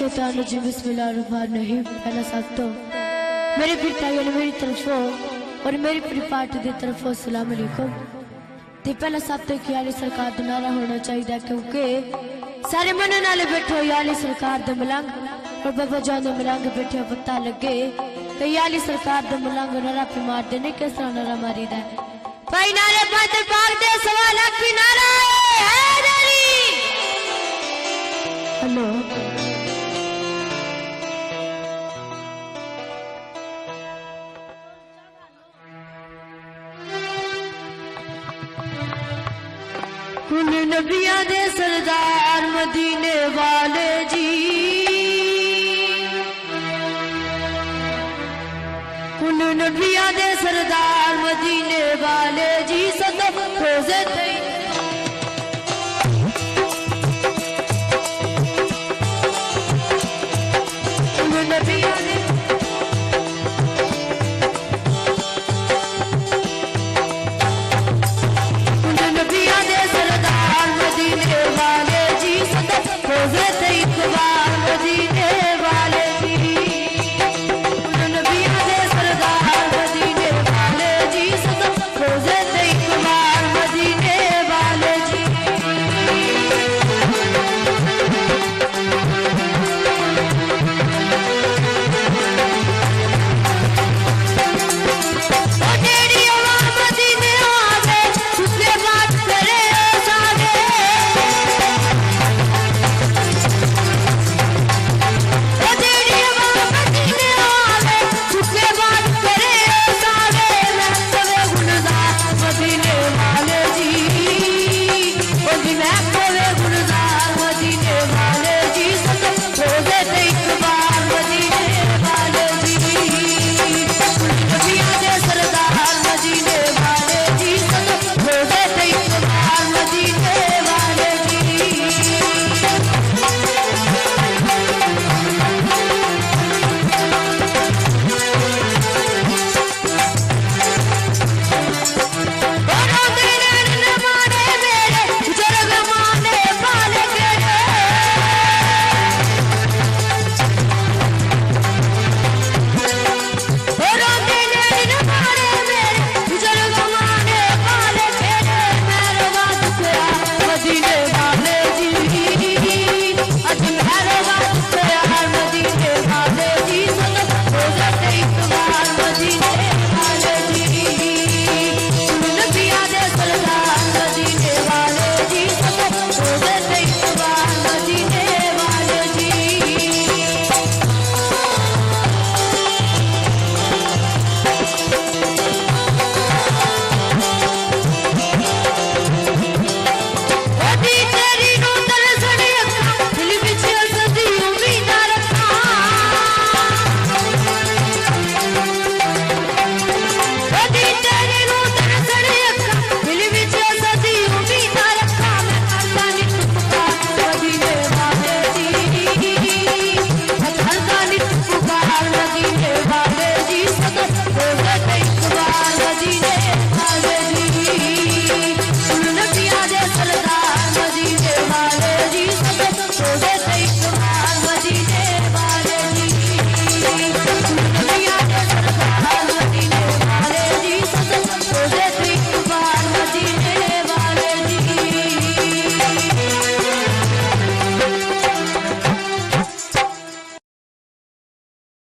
शैतानुर्रजीम बिस्मिल्लाहिर्रहमानिर्रहीम। पहला सब तो मेरे पिता यानी मेरी तरफों और मेरी पूरी पार्टी की तरफों अस्सलाम वालेकुम। ते पहला सब तो कि याली सरकार दा नारा होना चाहिए, क्योंकि सारे मनने वाले बैठे हो याली सरकार दे मलंग और बाबा जान दे मलंग बैठे हो, पता लगे कि याली सरकार दे मलंग नारा पे मार देने किस तरह नारा मारी दा भाई। नारे बात पाक दे सवाल की नारा हैदरी। हेलो कुल नबिया दे सरदार मदीने वाले जी, कुल नबिया दे सरदार मदीने वाले जी, सद रोजे